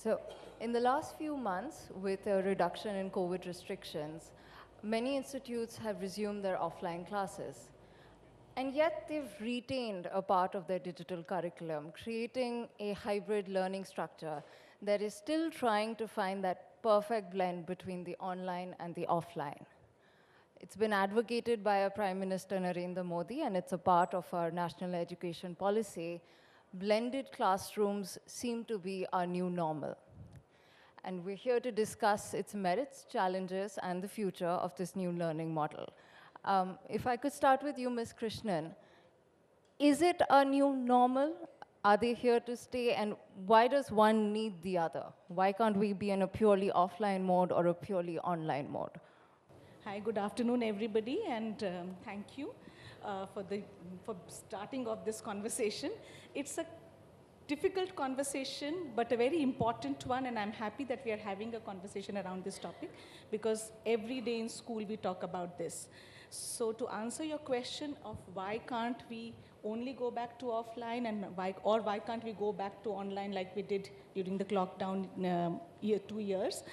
So, in the last few months, with a reduction in COVID restrictions, many institutes have resumed their offline classes. And yet, they've retained a part of their digital curriculum, creating a hybrid learning structure that is still trying to find that perfect blend between the online and the offline. It's been advocated by our Prime Minister Narendra Modi, and it's a part of our national education policy. Blended classrooms seem to be our new normal. And we're here to discuss its merits, challenges, and the future of this new learning model. If I could start with you, Ms. Krishnan, is it a new normal? Are they here to stay? And why does one need the other? Why can't we be in a purely offline mode or a purely online mode? Hi, good afternoon, everybody, and thank you for starting off this conversation. It's a difficult conversation, but a very important one, and I'm happy that we are having a conversation around this topic, because every day in school we talk about this. So to answer your question of why can't we only go back to offline, and why can't we go back to online like we did during the lockdown 2 years,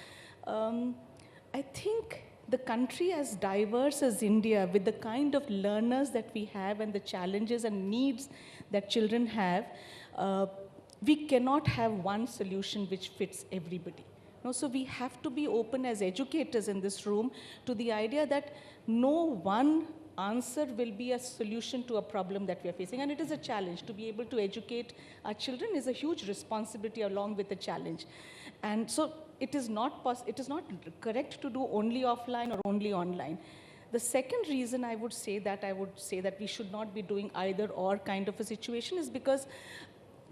I think the country as diverse as India, with the kind of learners that we have and the challenges and needs that children have, we cannot have one solution which fits everybody. No, so we have to be open as educators in this room to the idea that no one answer will be a solution to a problem that we are facing. And it is a challenge. To be able to educate our children is a huge responsibility along with the challenge. And so it is not correct to do only offline or only online. The second reason I would say that we should not be doing either or kind of a situation is because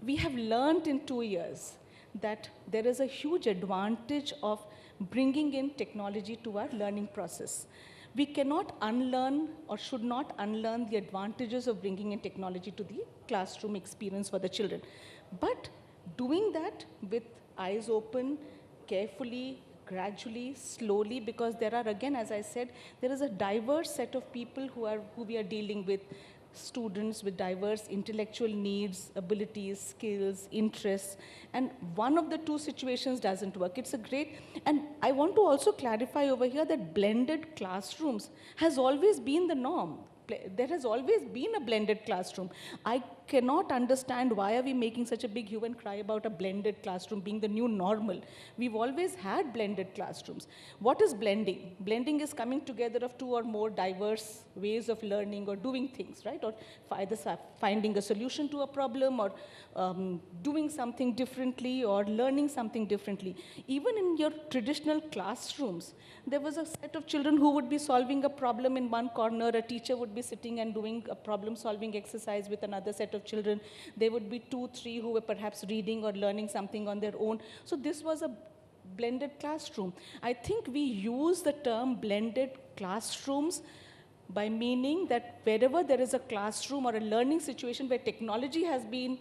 we have learned in 2 years that there is a huge advantage of bringing in technology to our learning process. We cannot unlearn or should not unlearn the advantages of bringing in technology to the classroom experience for the children. But doing that with eyes open, carefully, gradually, slowly, because there are, again, as I said, there is a diverse set of people who we are dealing with, students with diverse intellectual needs, abilities, skills, interests, and one of the two situations doesn't work. It's a great, and I want to also clarify over here that blended classrooms has always been the norm. There has always been a blended classroom. I cannot understand why are we making such a big hue and cry about a blended classroom being the new normal. We've always had blended classrooms. What is blending? Blending is coming together of two or more diverse ways of learning or doing things, right? Or either finding a solution to a problem, or doing something differently, or learning something differently. Even in your traditional classrooms, there was a set of children who would be solving a problem in one corner, a teacher would be sitting and doing a problem-solving exercise with another set of children. There would be 2, 3 who were perhaps reading or learning something on their own. So this was a blended classroom. I think we use the term blended classrooms by meaning that wherever there is a classroom or a learning situation where technology has been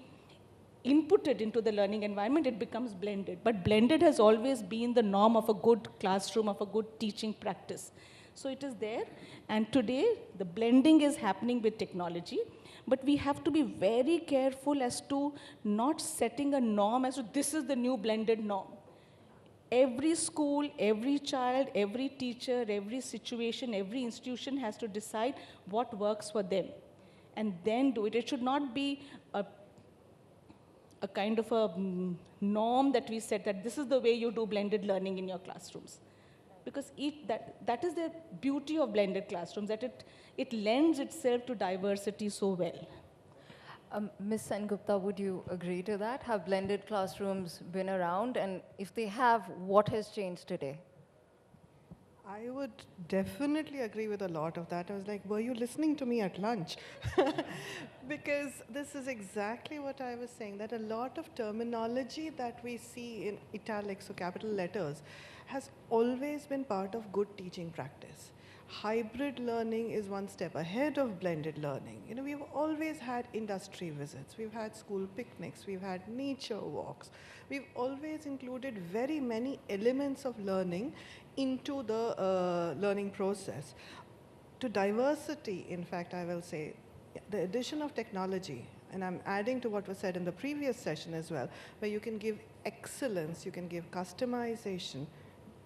inputted into the learning environment, it becomes blended. But blended has always been the norm of a good classroom, of a good teaching practice. So it is there, and today the blending is happening with technology, but we have to be very careful as to not setting a norm as to this is the new blended norm. Every school, every child, every teacher, every situation, every institution has to decide what works for them and then do it. It should not be a kind of a norm that we set that this is the way you do blended learning in your classrooms. Because that is the beauty of blended classrooms, that it lends itself to diversity so well. Ms. Sengupta, would you agree to that? Have blended classrooms been around? And if they have, what has changed today? I would definitely agree with a lot of that. I was like, were you listening to me at lunch? Because this is exactly what I was saying, that a lot of terminology that we see in italics or capital letters has always been part of good teaching practice. Hybrid learning is one step ahead of blended learning. You know, we've always had industry visits, we've had school picnics, we've had nature walks. We've always included very many elements of learning into the learning process. To diversity, in fact, I will say, the addition of technology and I'm adding to what was said in the previous session as well, where you can give excellence, you can give customization,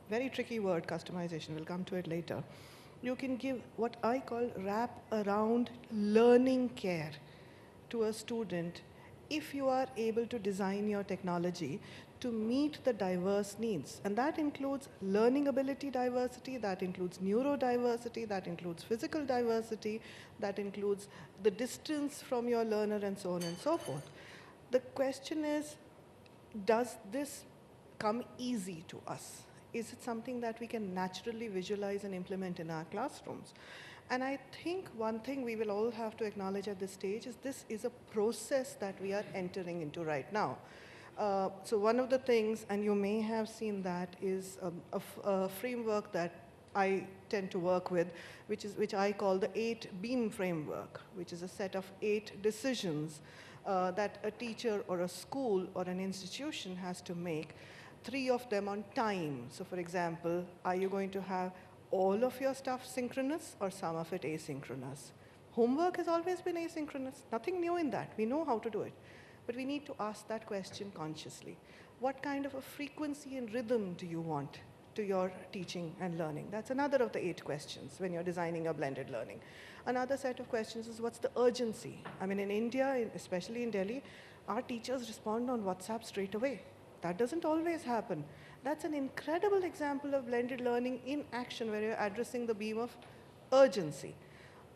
very tricky word, customization, we'll come to it later. You can give what I call wrap around learning care to a student if you are able to design your technology to meet the diverse needs. And that includes learning ability diversity, that includes neurodiversity, that includes physical diversity, that includes the distance from your learner and so on and so forth. The question is, does this come easy to us? Is it something that we can naturally visualize and implement in our classrooms? And I think one thing we will all have to acknowledge at this stage is this is a process that we are entering into right now. So one of the things, and you may have seen that, is a framework that I tend to work with, which I call the 8-beam framework, which is a set of 8 decisions that a teacher or a school or an institution has to make, 3 of them on time. So for example, are you going to have all of your stuff synchronous or some of it asynchronous? Homework has always been asynchronous, nothing new in that, we know how to do it. But we need to ask that question consciously. What kind of a frequency and rhythm do you want to your teaching and learning? That's another of the 8 questions when you're designing a blended learning. Another set of questions is, what's the urgency? I mean, in India, especially in Delhi, our teachers respond on WhatsApp straight away. That doesn't always happen. That's an incredible example of blended learning in action, where you're addressing the beam of urgency.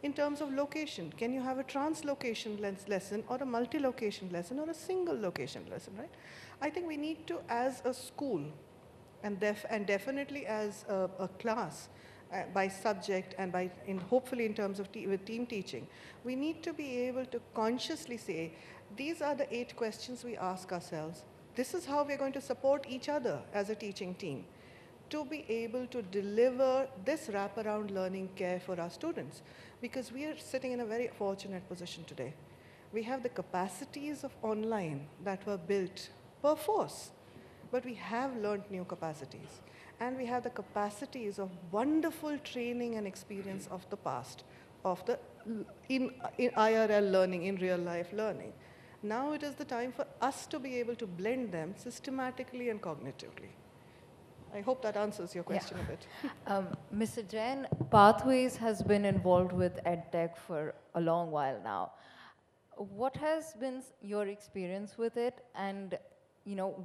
In terms of location, can you have a translocation lesson or a multi-location lesson or a single location lesson, right? I think we need to, as a school, and definitely as a class, by subject and hopefully in terms of with team teaching, we need to be able to consciously say, these are the 8 questions we ask ourselves. This is how we're going to support each other as a teaching team to be able to deliver this wraparound learning care for our students. Because we are sitting in a very fortunate position today. We have the capacities of online that were built per force, but we have learned new capacities. And we have the capacities of wonderful training and experience of the past, of the in IRL learning, in real life learning. Now it is the time for us to be able to blend them systematically and cognitively. I hope that answers your question a bit. Mr. Jain, Pathways has been involved with EdTech for a long while now. What has been your experience with it, and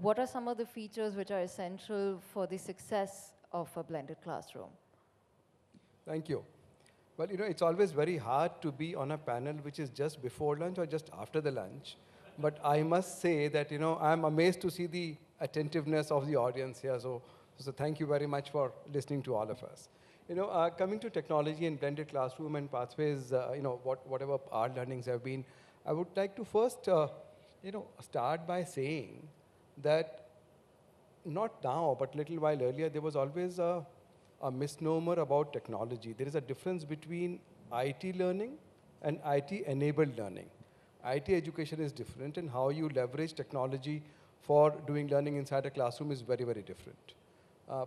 what are some of the features which are essential for the success of a blended classroom? Thank you. Well, it's always very hard to be on a panel which is just before lunch or just after the lunch. But I must say that, I'm amazed to see the attentiveness of the audience here. So thank you very much for listening to all of us. Coming to technology and blended classroom and pathways, whatever our learnings have been, I would like to first, start by saying that not now, but a little while earlier, there was always a misnomer about technology. There is a difference between IT learning and IT-enabled learning. IT education is different, and how you leverage technology for doing learning inside a classroom is very, very different.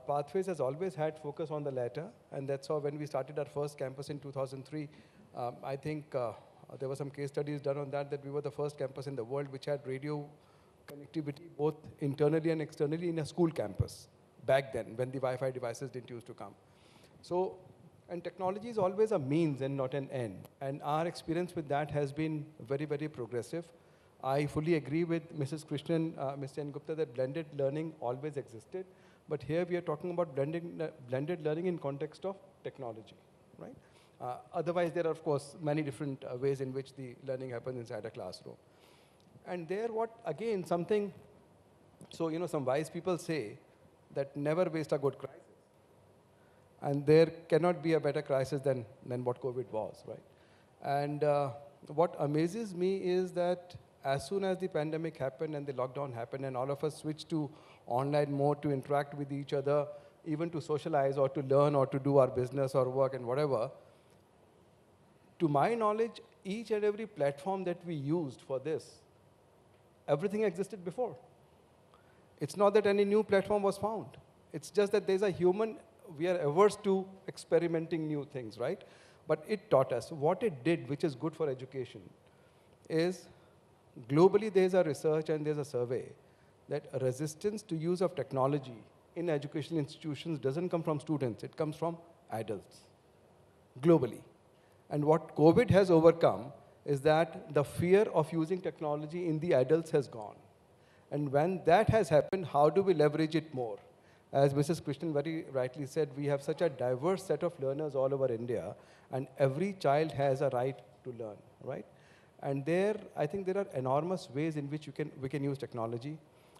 Pathways has always had focus on the latter, and that's how when we started our first campus in 2003, I think there were some case studies done on that we were the first campus in the world which had radio connectivity both internally and externally in a school campus back then, when the Wi-Fi devices didn't used to come. So, and technology is always a means and not an end. And our experience with that has been very, very progressive. I fully agree with Mrs. Krishnan, Mr. N. Gupta, that blended learning always existed. But here we are talking about blended learning in context of technology, right? Otherwise, there are, of course, many different ways in which the learning happens inside a classroom. And there again, something, so, some wise people say that never waste a good crisis. And there cannot be a better crisis than what COVID was, right? And what amazes me is that as soon as the pandemic happened and the lockdown happened and all of us switched to online mode to interact with each other, even to socialize or to learn or to do our business or work and whatever, to my knowledge, each and every platform that we used for this, everything existed before. It's not that any new platform was found. It's just that there's a human, we are averse to experimenting new things, right? But it taught us. What it did, which is good for education, is globally there's a research and there's a survey that resistance to use of technology in educational institutions doesn't come from students, it comes from adults, globally. And what COVID has overcome is that the fear of using technology in the adults has gone. And when that has happened, how do we leverage it more? As Mrs. Krishnan very rightly said, we have such a diverse set of learners all over India, and every child has a right to learn, right? And there, I think there are enormous ways in which we can use technology.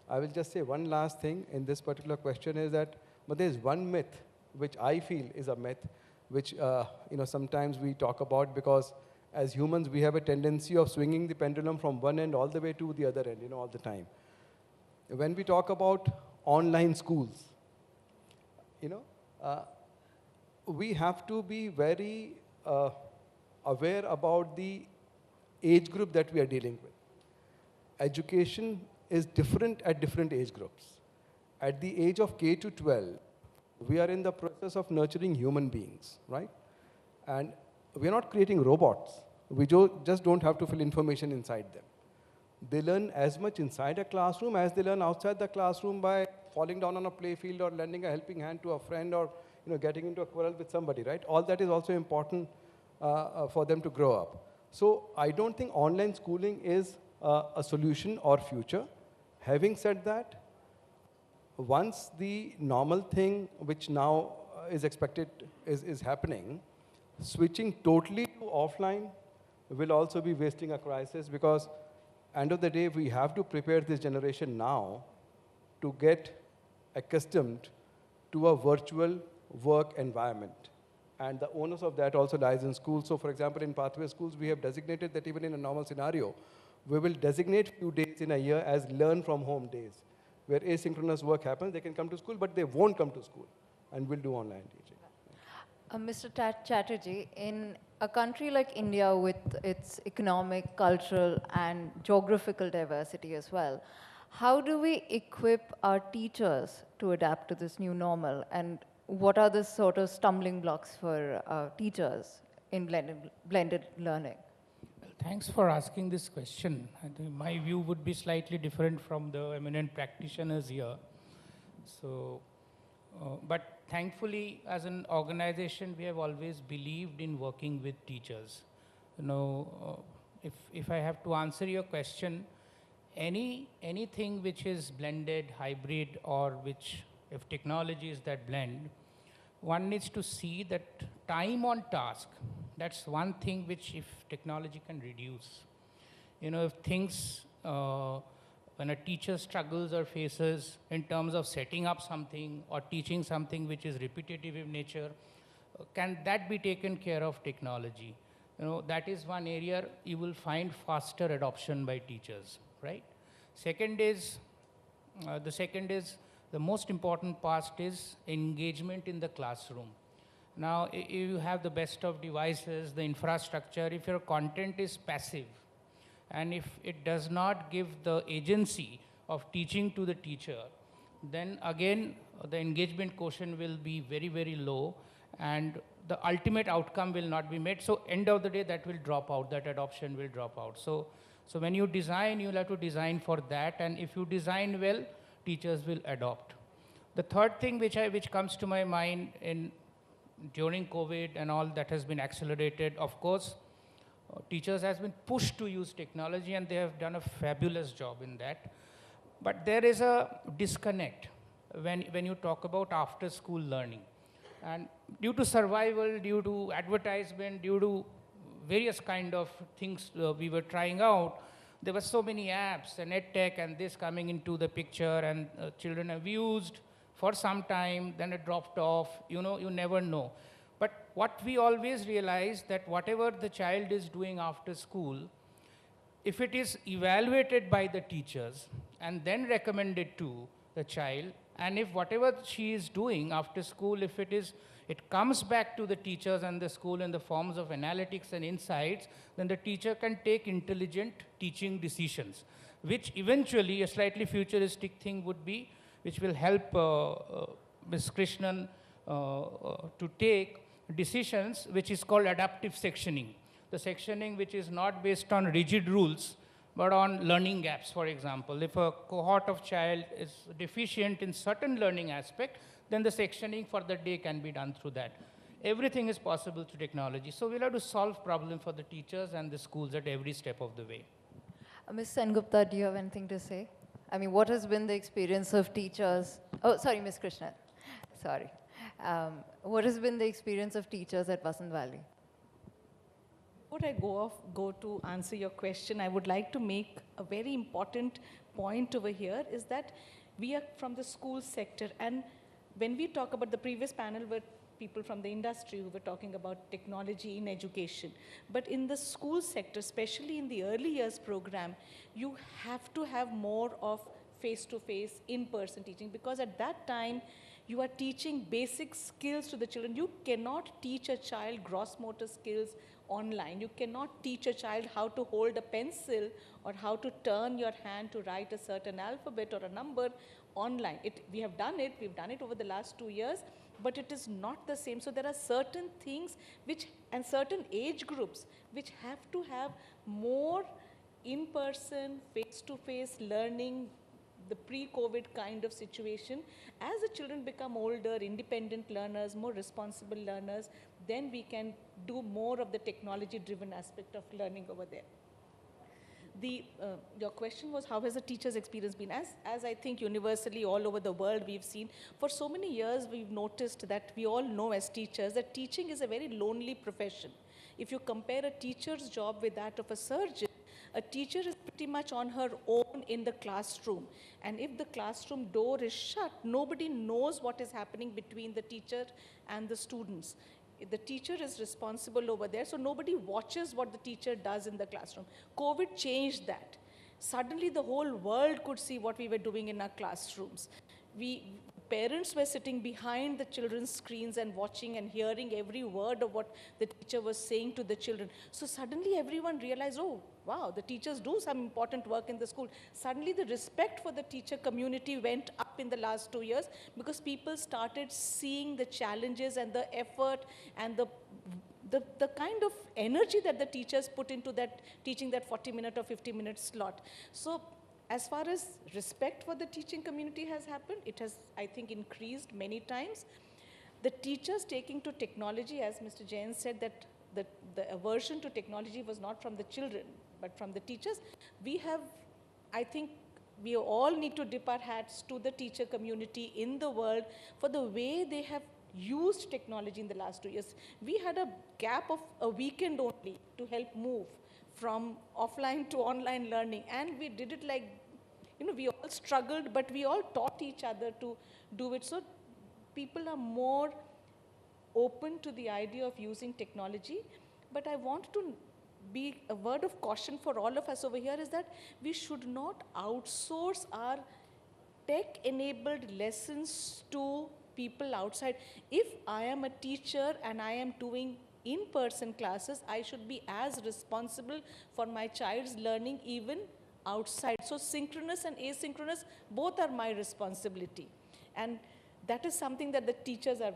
I will just say one last thing in this particular question is that, but there's one myth which I feel is a myth, which sometimes we talk about, because as humans we have a tendency of swinging the pendulum from one end all the way to the other end, all the time. When we talk about online schools, we have to be very aware about the age group that we are dealing with. Education is different at different age groups. At the age of K to 12, we are in the process of nurturing human beings, right? And we are not creating robots. We just don't have to fill information inside them. They learn as much inside a classroom as they learn outside the classroom by falling down on a play field or lending a helping hand to a friend, or getting into a quarrel with somebody, right? All that is also important for them to grow up. So I don't think online schooling is a solution or future. Having said that, once the normal thing which now is expected is happening, switching totally to offline will also be wasting a crisis, because end of the day, we have to prepare this generation now to get accustomed to a virtual work environment. And the onus of that also lies in schools. So for example, in pathway schools, we have designated that even in a normal scenario, we will designate few days in a year as learn from home days, where asynchronous work happens. They can come to school, but they won't come to school, and we'll do online teaching. Mr. Chatterjee, in a country like India with its economic, cultural, and geographical diversity as well, how do we equip our teachers to adapt to this new normal? And what are the sort of stumbling blocks for teachers in blended learning? Well, thanks for asking this question. I think my view would be slightly different from the eminent practitioners here. So, but thankfully, as an organization, we have always believed in working with teachers. If I have to answer your question, anything which is blended, hybrid, or which, if technology is that blend, one needs to see that time on task. That's one thing which, if technology can reduce. If things, when a teacher struggles or faces in terms of setting up something or teaching something which is repetitive in nature, can that be taken care of technology? That is one area you will find faster adoption by teachers, right? The most important part is engagement in the classroom. Now, if you have the best of devices, the infrastructure, if your content is passive, and if it does not give the agency of teaching to the teacher, then again, the engagement quotient will be very, very low, and the ultimate outcome will not be met. So end of the day, that will drop out, that adoption will drop out. So when you design, you'll have to design for that, and if you design well, teachers will adopt. The third thing which comes to my mind during COVID and all that has been accelerated, of course, teachers has been pushed to use technology, and they have done a fabulous job in that. But there is a disconnect when you talk about after school learning. And due to survival, due to advertisement, due to various kind of things we were trying out, there were so many apps and EdTech and this coming into the picture, and children have used for some time, then it dropped off, you never know. But what we always realize that whatever the child is doing after school, if it is evaluated by the teachers and then recommended to the child, and if whatever she is doing after school, if it comes back to the teachers and the school in the forms of analytics and insights, then the teacher can take intelligent teaching decisions, which eventually a slightly futuristic thing would be, which will help Ms. Krishnan to take decisions, which is called adaptive sectioning. The sectioning which is not based on rigid rules, but on learning gaps, for example. If a cohort of child is deficient in certain learning aspect, then the sectioning for the day can be done through that. Everything is possible through technology. So we'll have to solve problem for the teachers and the schools at every step of the way. Ms. Sengupta, do you have anything to say? I mean, what has been the experience of teachers? Oh, sorry, Ms. Krishnan. Sorry. What has been the experience of teachers at Vasant Valley? Before I go to answer your question, I would like to make a very important point over here is that we are from the school sector, and when we talk about the previous panel were people from the industry who were talking about technology in education. But in the school sector, especially in the early years program, you have to have more of face-to-face, in-person teaching, because at that time, you are teaching basic skills to the children. You cannot teach a child gross motor skills online. You cannot teach a child how to hold a pencil or how to turn your hand to write a certain alphabet or a number online. We have done it, we've done it over the last 2 years, but it is not the same. So there are certain things and certain age groups which have to have more in-person, face-to-face learning, the pre-COVID kind of situation. As the children become older, independent learners, more responsible learners, then we can do more of the technology-driven aspect of learning over there. Your question was, how has the teacher's experience been? As I think universally all over the world we've seen, for so many years we've noticed that we all know as teachers that teaching is a very lonely profession. If you compare a teacher's job with that of a surgeon, a teacher is pretty much on her own in the classroom. And if the classroom door is shut, nobody knows what is happening between the teacher and the students. The teacher is responsible over there, so nobody watches what the teacher does in the classroom. COVID changed that. Suddenly the whole world could see what we were doing in our classrooms. Parents were sitting behind the children's screens and watching and hearing every word of what the teacher was saying to the children. So suddenly everyone realized, oh, wow, the teachers do some important work in the school. Suddenly the respect for the teacher community went up in the last 2 years because people started seeing the challenges and the effort and the kind of energy that the teachers put into that teaching that 40-minute or 50-minute slot. So as far as respect for the teaching community has happened, it has, I think, increased many times. The teachers taking to technology, as Mr. Jain said, that the aversion to technology was not from the children, but from the teachers. I think we all need to dip our hats to the teacher community in the world for the way they have used technology in the last 2 years. We had a gap of a weekend only to help move from offline to online learning, and we did it like, we all struggled, but we all taught each other to do it. So people are more open to the idea of using technology, but I want to be a word of caution for all of us over here is that we should not outsource our tech-enabled lessons to people outside. If I am a teacher and I am doing in-person classes, I should be as responsible for my child's learning even outside. So synchronous and asynchronous, both are my responsibility. And that is something that the teachers are,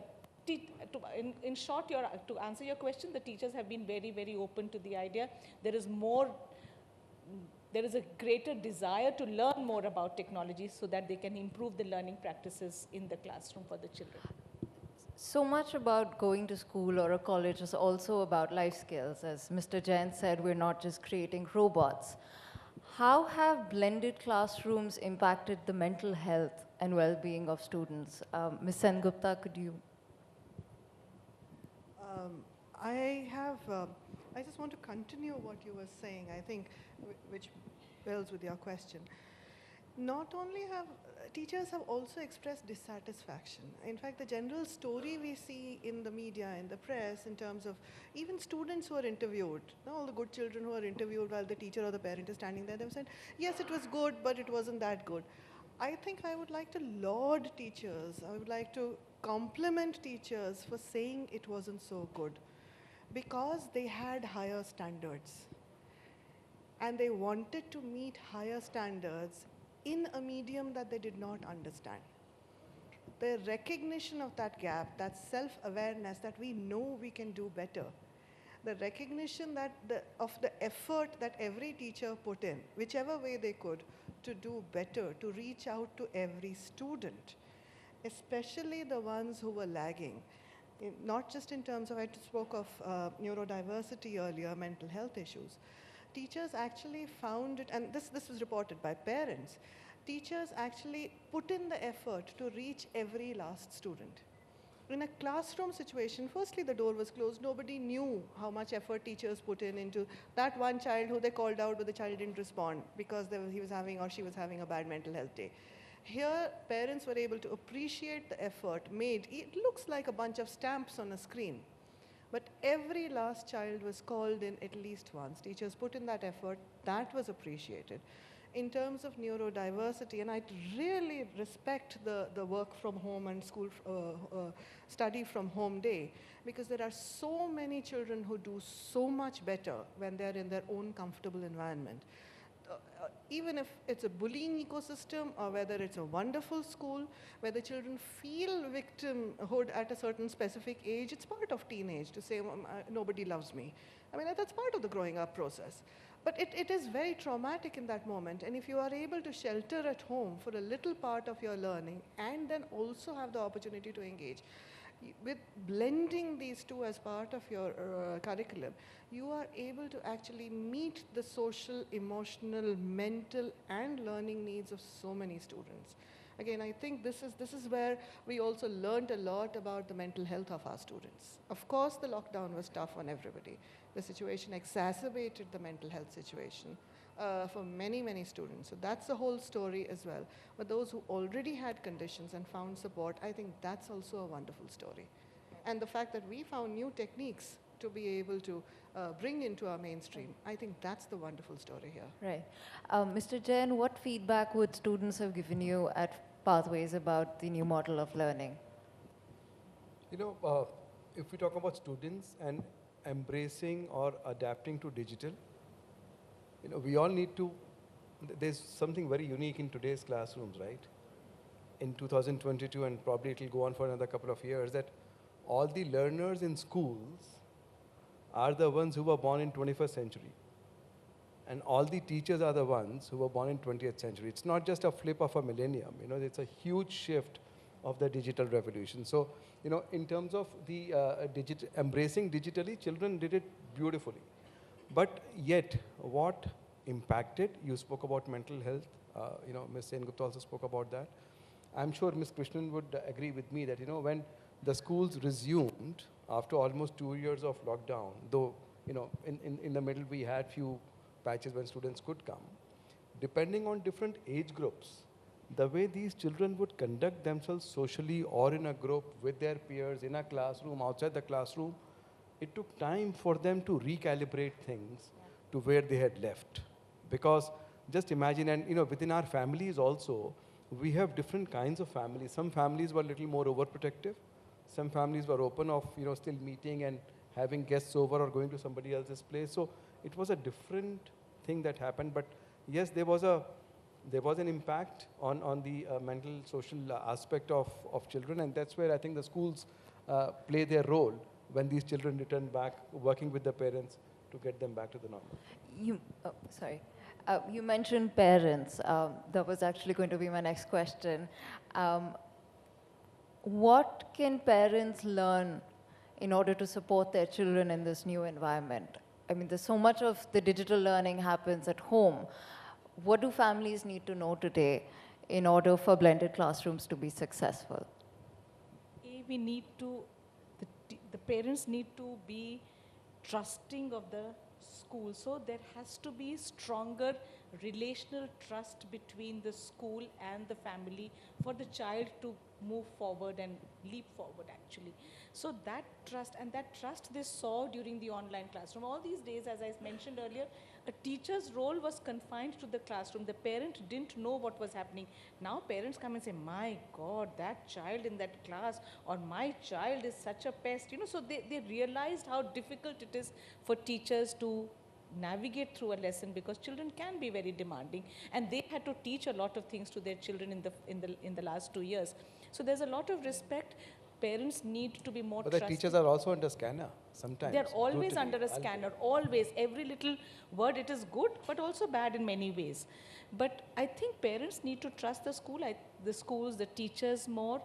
in short, to answer your question, the teachers have been very, very open to the idea. There is a greater desire to learn more about technology so that they can improve the learning practices in the classroom for the children. So much about going to school or a college is also about life skills. As Mr. Jain said, we're not just creating robots. How have blended classrooms impacted the mental health and well-being of students? Ms. Sengupta, could you? I just want to continue what you were saying, I think, which builds with your question. Not only have teachers have also expressed dissatisfaction. In fact, the general story we see in the media, in the press, in terms of even students who are interviewed, all the good children who are interviewed while the teacher or the parent is standing there, they've said, yes, it was good, but it wasn't that good. I think I would like to laud teachers. I would like to compliment teachers for saying it wasn't so good because they had higher standards. And they wanted to meet higher standards in a medium that they did not understand. The recognition of that gap, that self-awareness that we know we can do better, The recognition that of the effort that every teacher put in, whichever way they could, to do better, to reach out to every student, especially the ones who were lagging. Not just in terms of, I spoke of neurodiversity earlier, mental health issues. Teachers actually found it, and this was reported by parents, teachers actually put in the effort to reach every last student. In a classroom situation, firstly the door was closed, nobody knew how much effort teachers put in into that one child who they called out but the child didn't respond because he was having or she was having a bad mental health day. Here, parents were able to appreciate the effort made. It looks like a bunch of stamps on a screen, but every last child was called in at least once. Teachers put in that effort, that was appreciated. In terms of neurodiversity, and I really respect the work from home and school study from home day, because there are so many children who do so much better when they're in their own comfortable environment. Even if it's a bullying ecosystem or whether it's a wonderful school where the children feel victimhood at a certain specific age, it's part of teenage to say, nobody loves me. I mean, that's part of the growing up process. But it is very traumatic in that moment. And if you are able to shelter at home for a little part of your learning and then also have the opportunity to engage, with blending these two as part of your curriculum, you are able to actually meet the social, emotional, mental, and learning needs of so many students. Again, I think this is where we also learned a lot about the mental health of our students. Of course, the lockdown was tough on everybody. The situation exacerbated the mental health situation for many, many students. So that's the whole story as well. But those who already had conditions and found support, I think that's also a wonderful story. And the fact that we found new techniques to be able to bring into our mainstream, I think that's the wonderful story here. Right. Mr. Jain, what feedback would students have given you at Pathways about the new model of learning? You know, if we talk about students and embracing or adapting to digital, you know, we all need to, there's something very unique in today's classrooms, right? In 2022, and probably it will go on for another couple of years, that all the learners in schools are the ones who were born in 21st century. And all the teachers are the ones who were born in 20th century. It's not just a flip of a millennium, you know, it's a huge shift of the digital revolution. So, you know, in terms of the embracing digitally, children did it beautifully. But yet, what impacted, you spoke about mental health, you know, Ms. Sengupta also spoke about that. I'm sure Ms. Krishnan would agree with me that, you know, when the schools resumed after almost 2 years of lockdown, though, you know, in the middle we had few patches when students could come, depending on different age groups, the way these children would conduct themselves socially or in a group with their peers, in a classroom, outside the classroom, it took time for them to recalibrate things to where they had left. Because just imagine, and you know, within our families also, we have different kinds of families. Some families were a little more overprotective. Some families were open of, you know, still meeting and having guests over or going to somebody else's place. So it was a different thing that happened. But yes, there was an impact on the mental, social aspect of children. And that's where I think the schools play their role when these children return back, working with the parents to get them back to the normal. You mentioned parents. That was actually going to be my next question. What can parents learn in order to support their children in this new environment? I mean, there's so much of the digital learning happens at home. What do families need to know today in order for blended classrooms to be successful? We need to, the parents need to be trusting of the school. So there has to be stronger relational trust between the school and the family for the child to move forward and leap forward actually. So that trust they saw during the online classroom. All these days, as I mentioned earlier, a teacher's role was confined to the classroom. The parent didn't know what was happening. Now parents come and say, my God, that child in that class, or my child is such a pest. You know, so they realized how difficult it is for teachers to navigate through a lesson, because children can be very demanding, and they had to teach a lot of things to their children in the last 2 years. So there's a lot of respect. Parents need to be more But the trusting. teachers are also under scanner sometimes. They're always brutally, under a scanner, always. Every little word, it is good, but also bad in many ways. But I think parents need to trust the school, the schools, the teachers more.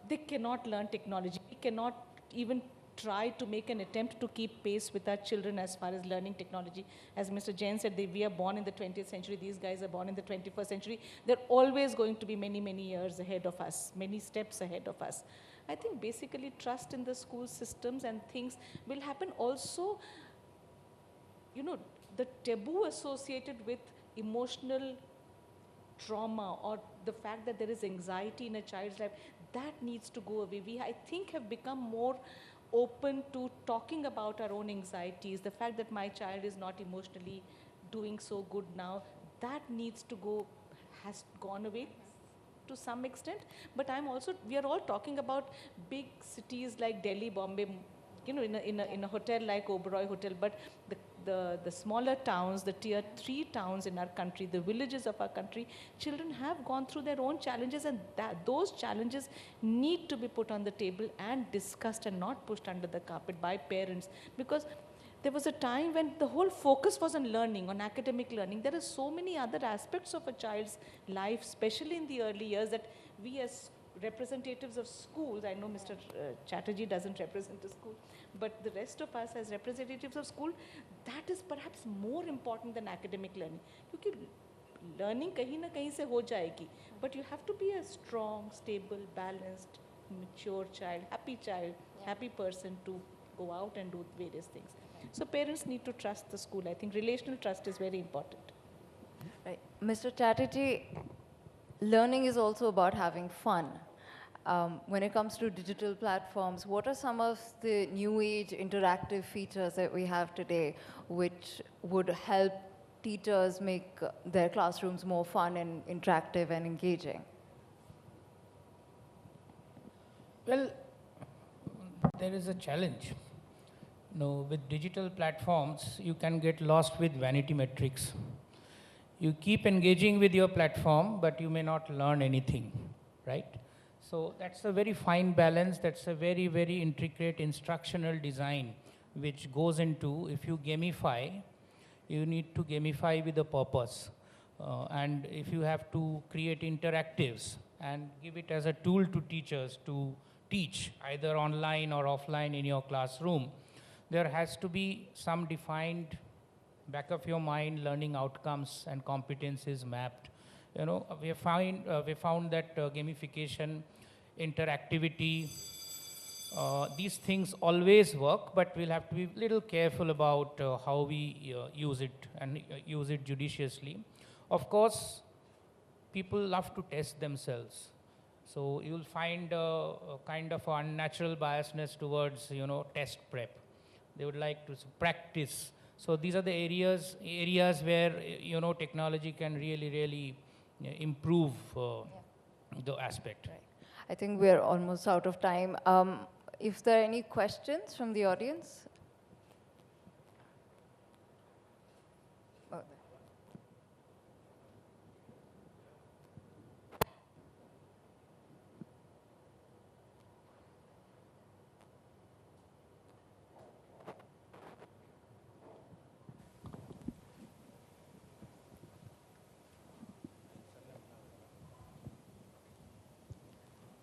They cannot learn technology. We cannot even try to make an attempt to keep pace with our children as far as learning technology. As Mr. Jain said, we are born in the 20th century, these guys are born in the 21st century. They're always going to be many, many years ahead of us, many steps ahead of us. I think basically trust in the school systems and things will happen. Also, you know, the taboo associated with emotional trauma or the fact that there is anxiety in a child's life, that needs to go away. We, I think, have become more open to talking about our own anxieties. The fact that my child is not emotionally doing so good now, that needs to go, has gone away to some extent. But we are all talking about big cities like Delhi, Bombay, you know, in a hotel like Oberoi Hotel, but the smaller towns, the tier 3 towns in our country, the villages of our country, children have gone through their own challenges, and those challenges need to be put on the table and discussed and not pushed under the carpet by parents. Because there was a time when the whole focus was on learning, on academic learning. There are so many other aspects of a child's life, especially in the early years, that we as representatives of schools, I know Mr. Chatterjee doesn't represent a school, but the rest of us as representatives of school, that is perhaps more important than academic learning. Because learning kahin na kahin se ho jayegi, but you have to be a strong, stable, balanced, mature child, happy person to go out and do various things. So parents need to trust the school. I think relational trust is very important. Right. Mr. Chatterjee, learning is also about having fun. When it comes to digital platforms, what are some of the new age interactive features that we have today which would help teachers make their classrooms more fun and interactive and engaging? Well, there is a challenge. With digital platforms, you can get lost with vanity metrics. You keep engaging with your platform, but you may not learn anything, right? So that's a very fine balance. That's a very, very intricate instructional design, which goes into, if you gamify, you need to gamify with a purpose. And if you have to create interactives and give it as a tool to teachers to teach, either online or offline in your classroom, there has to be some defined back of your mind learning outcomes and competencies mapped. We found that gamification, interactivity, these things always work, but we'll have to be a little careful about how we use it and use it judiciously. Of course, people love to test themselves. So you'll find a kind of unnatural biasness towards, test prep. They would like to practice. So these are the areas where, technology can really, really improve the aspect. Right. I think we're almost out of time. If there are any questions from the audience?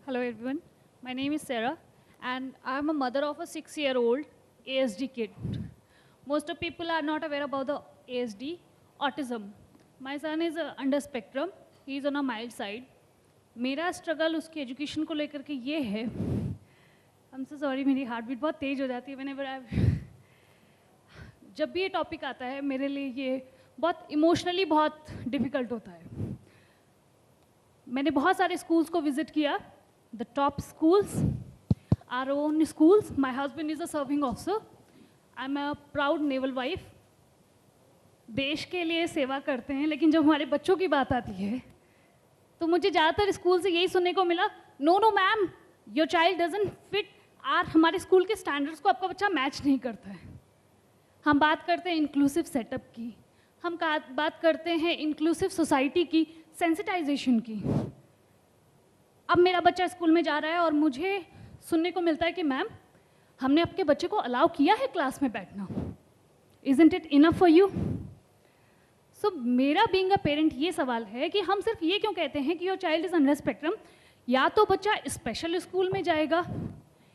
Hello everyone, my name is Sarah and I'm a mother of a 6-year-old ASD kid. Most of people are not aware about the ASD, autism. My son is under spectrum, he is on a mild side. मेरा struggle उसकी education को लेकर के ये है, I'm so sorry मेरी heartbeat बहुत तेज हो जाती है whenever जब भी ये topic आता है मेरे लिए ये बहुत emotionally बहुत difficult होता है. मैंने बहुत सारे schools को visit किया. The top schools, our own schools. My husband is a serving officer. I'm a proud naval wife. देश के लिए सेवा करते हैं, लेकिन जब हमारे बच्चों की बात आती है, तो मुझे ज़्यादातर स्कूल से यही सुनने को मिला, no ma'am, your child doesn't fit हमारे स्कूल के स्टैंडर्ड्स को आपका बच्चा मैच नहीं करता है. हम बात करते हैं इंक्लूसिव सेटअप की, हम बात करते हैं इंक्लूसिव सोसाइटी की, सेंसिटाइजेशन की. अब मेरा बच्चा स्कूल में जा रहा है और मुझे सुनने को मिलता है कि मैम हमने आपके बच्चे को अलाउ किया है क्लास में बैठना, isn't it enough for you? So मेरा बीइंग अ पेरेंट ये सवाल है कि हम सिर्फ ये क्यों कहते हैं कि your child is under spectrum, या तो बच्चा स्पेशल स्कूल में जाएगा,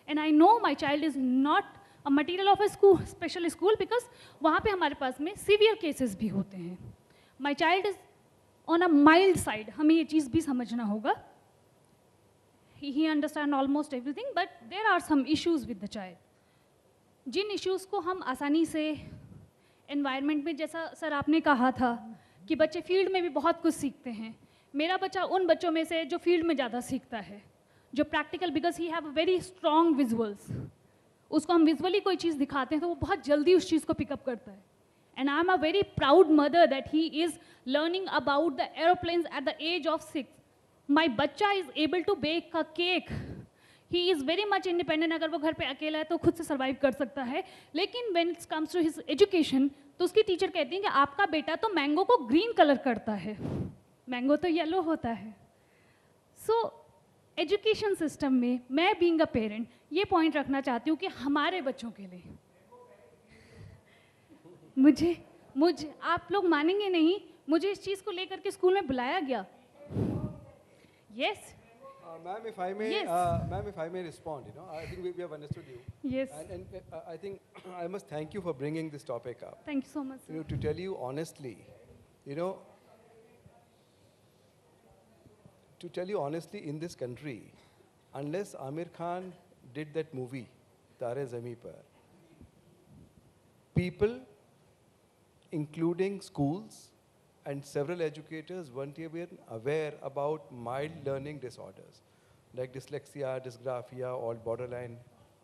and I know my child is not a material of a school, special school, because वहाँ पे हमारे पास में सीवियर केसेस भी होते हैं. My child is on a mild side, हमें ये चीज़ भी समझना होगा. He understand almost everything, but there are some issues with the child. Jin issues को हम आसानी से environment में, जैसा सर आपने कहा था कि बच्चे फील्ड में भी बहुत कुछ सीखते हैं, मेरा बच्चा उन बच्चों में से जो फील्ड में ज़्यादा सीखता है, जो practical, because he have very strong visuals, उसको हम विजुअली कोई चीज़ दिखाते हैं तो वो बहुत जल्दी उस चीज़ को पिकअप करता है. And I am a very proud mother that he is learning about the aeroplanes at the age of 6. My बच्चा is able to bake a cake. He is very much independent. अगर वो घर पे अकेला है तो खुद से सर्वाइव कर सकता है. लेकिन when it comes to his education, तो उसकी टीचर कहती हैं कि आपका बेटा तो मैंगो को ग्रीन कलर करता है, मैंगो तो येलो होता है. सो एजुकेशन सिस्टम में मैं बीइंग अ पेरेंट ये पॉइंट रखना चाहती हूँ कि हमारे बच्चों के लिए, मुझे आप लोग मानेंगे नहीं, मुझे इस चीज़ को लेकर के स्कूल में बुलाया गया. Yes. Ma'am, if I may, Yes. ma'am, if I may respond, you know, I think we have understood you. Yes. And I think I must thank you for bringing this topic up. Thank you so much, sir. You know, to tell you honestly, you know, in this country, unless Amir Khan did that movie, Tare Zameen Par, people, including schools and several educators, weren't even aware about mild learning disorders like dyslexia, dysgraphia, or borderline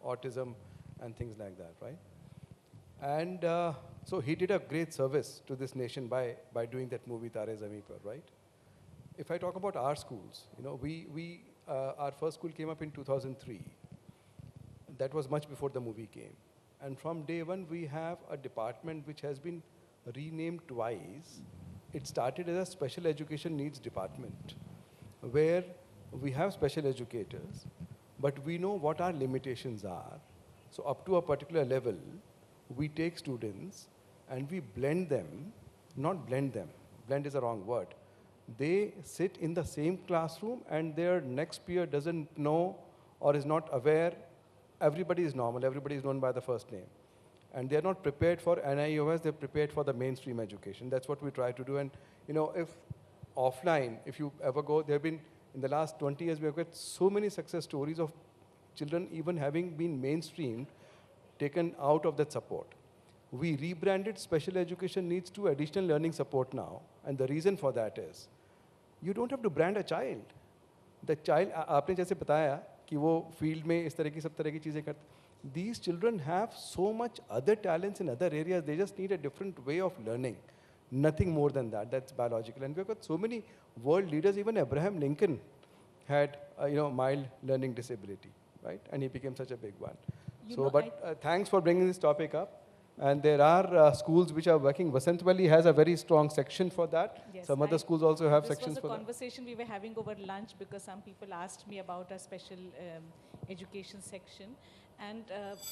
autism, and things like that, right? And so he did a great service to this nation by doing that movie Tare Zameen Par, right? If I talk about our schools, you know, our first school came up in 2003. That was much before the movie came. And from day one, we have a department which has been renamed twice. It started as a special education needs department, where we have special educators, but we know what our limitations are. So up to a particular level, we take students and we blend them, not blend them, blend is a wrong word. They sit in the same classroom and their next peer doesn't know or is not aware. Everybody is normal, everybody is known by the first name. And they're not prepared for NIOS, they're prepared for the mainstream education. That's what we try to do. And you know, if offline, if you ever go, there have been, in the last 20 years, we have got so many success stories of children even having been mainstreamed, taken out of that support. We rebranded special education needs to additional learning support now. And the reason for that is, you don't have to brand a child. The child, आपने जैसे बताया कि वो field में इस तरह की सब तरह की चीजें करते. These children have so much other talents in other areas. They just need a different way of learning. Nothing more than that. That's biological. And we've got so many world leaders. Even Abraham Lincoln had, mild learning disability, right? And he became such a big one. Thanks for bringing this topic up. And there are schools which are working. Vasant Valley has a very strong section for that. Yes, some other schools also have sections for that. This was a conversation we were having over lunch because some people asked me about a special education section. And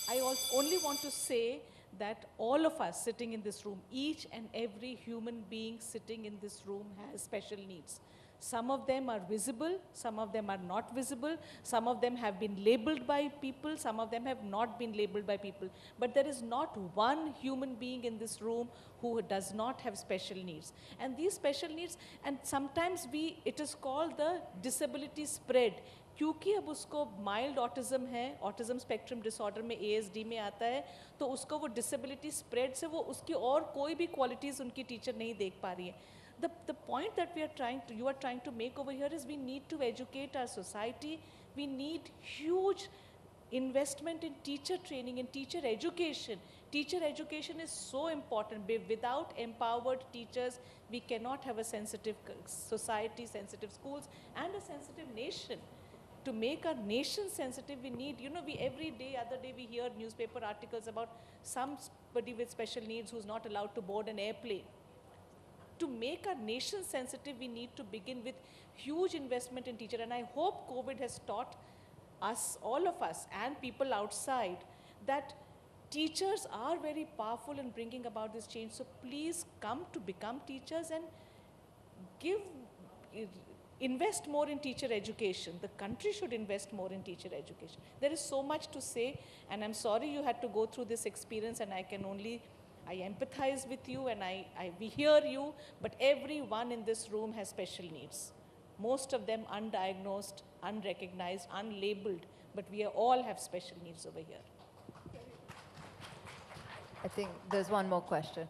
I only want to say that all of us sitting in this room, each and every human being sitting in this room has special needs. Some of them are visible, some of them are not visible, some of them have been labeled by people, some of them have not been labeled by people. But there is not one human being in this room who does not have special needs. And these special needs, and sometimes it is called the disability spread. क्योंकि अब उसको mild autism है, autism spectrum disorder में ASD में आता है, तो उसको वो डिसेबिलिटी स्प्रेड से वो उसकी और कोई भी क्वालिटीज़ उनकी टीचर नहीं देख पा रही है. The point that you are trying to make over here is we need to educate our society. We need huge investment in teacher training, in teacher education. Teacher education is so important. Without empowered teachers, we cannot have a sensitive society, sensitive schools, and a sensitive nation. To make our nation sensitive, we need, other day we hear newspaper articles about somebody with special needs who's not allowed to board an airplane. To make our nation sensitive, we need to begin with huge investment in teacher. And I hope COVID has taught us, all of us, and people outside, that teachers are very powerful in bringing about this change. So please come to become teachers and invest more in teacher education. The country should invest more in teacher education. There is so much to say, and I'm sorry you had to go through this experience, and I empathize with you, and we hear you, but everyone in this room has special needs. Most of them undiagnosed, unrecognized, unlabeled, but we all have special needs over here. I think there's one more question.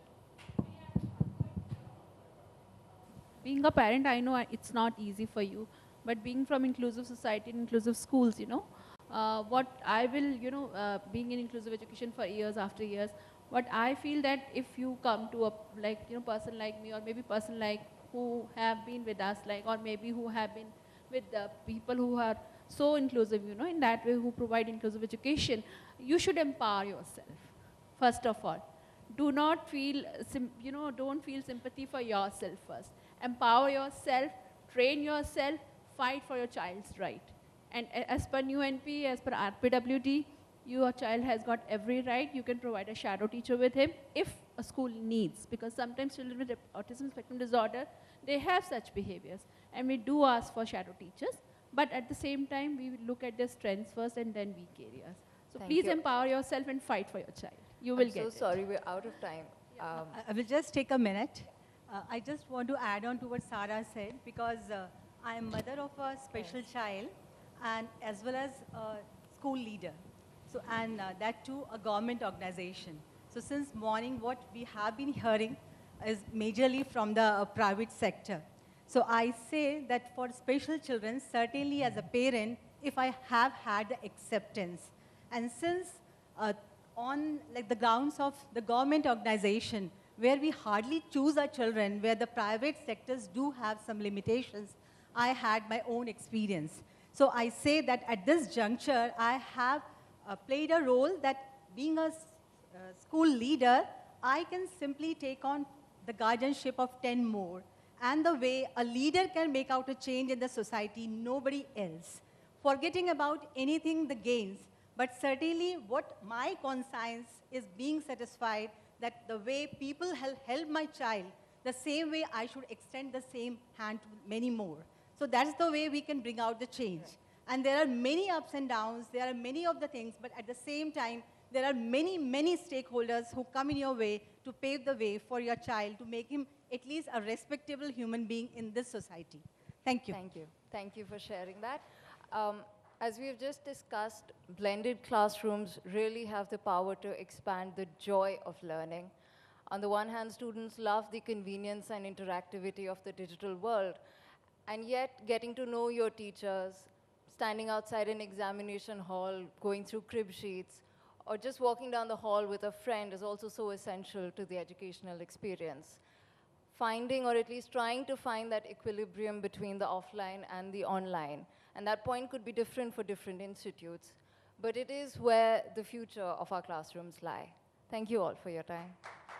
Being a parent, I know it's not easy for you, but being from inclusive society and inclusive schools, what I will, being in inclusive education for years after years, what I feel that if you come to a person like me, or maybe person like who have been with us, or maybe who have been with the people who are so inclusive, in that way, who provide inclusive education, you should empower yourself, first of all. Do not feel, don't feel sympathy for yourself first. Empower yourself, train yourself, fight for your child's right. And as per new NP, as per RPWD, your child has got every right. You can provide a shadow teacher with him if a school needs, because sometimes children with autism spectrum disorder, they have such behaviors. And we do ask for shadow teachers, but at the same time, we look at their strengths first and then weak areas. So please empower yourself and fight for your child. You will get it. I'm so sorry, we're out of time. I will just take a minute. I just want to add on to what Sarah said, because I am mother of a special child, and as well as a school leader. So, and that too, a government organization. So since morning, what we have been hearing is majorly from the private sector. So I say that for special children, certainly as a parent, if I have had the acceptance, and since on the grounds of the government organization, where we hardly choose our children, where the private sectors do have some limitations, I had my own experience. So I say that at this juncture, I have played a role that being a school leader, I can simply take on the guardianship of 10 more. And the way a leader can make out a change in the society, nobody else. Forgetting about anything the gains, but certainly what my conscience is being satisfied that the way people help my child, the same way I should extend the same hand to many more. So that's the way we can bring out the change. And there are many ups and downs, there are many of the things, but at the same time, there are many, many stakeholders who come in your way to pave the way for your child, to make him at least a respectable human being in this society. Thank you. Thank you. Thank you for sharing that. As we have just discussed, blended classrooms really have the power to expand the joy of learning. On the one hand, students love the convenience and interactivity of the digital world, and yet getting to know your teachers, standing outside an examination hall, going through crib sheets, or just walking down the hall with a friend is also so essential to the educational experience. Finding, or at least trying to find, that equilibrium between the offline and the online. And that point could be different for different institutes, but it is where the future of our classrooms lie. Thank you all for your time.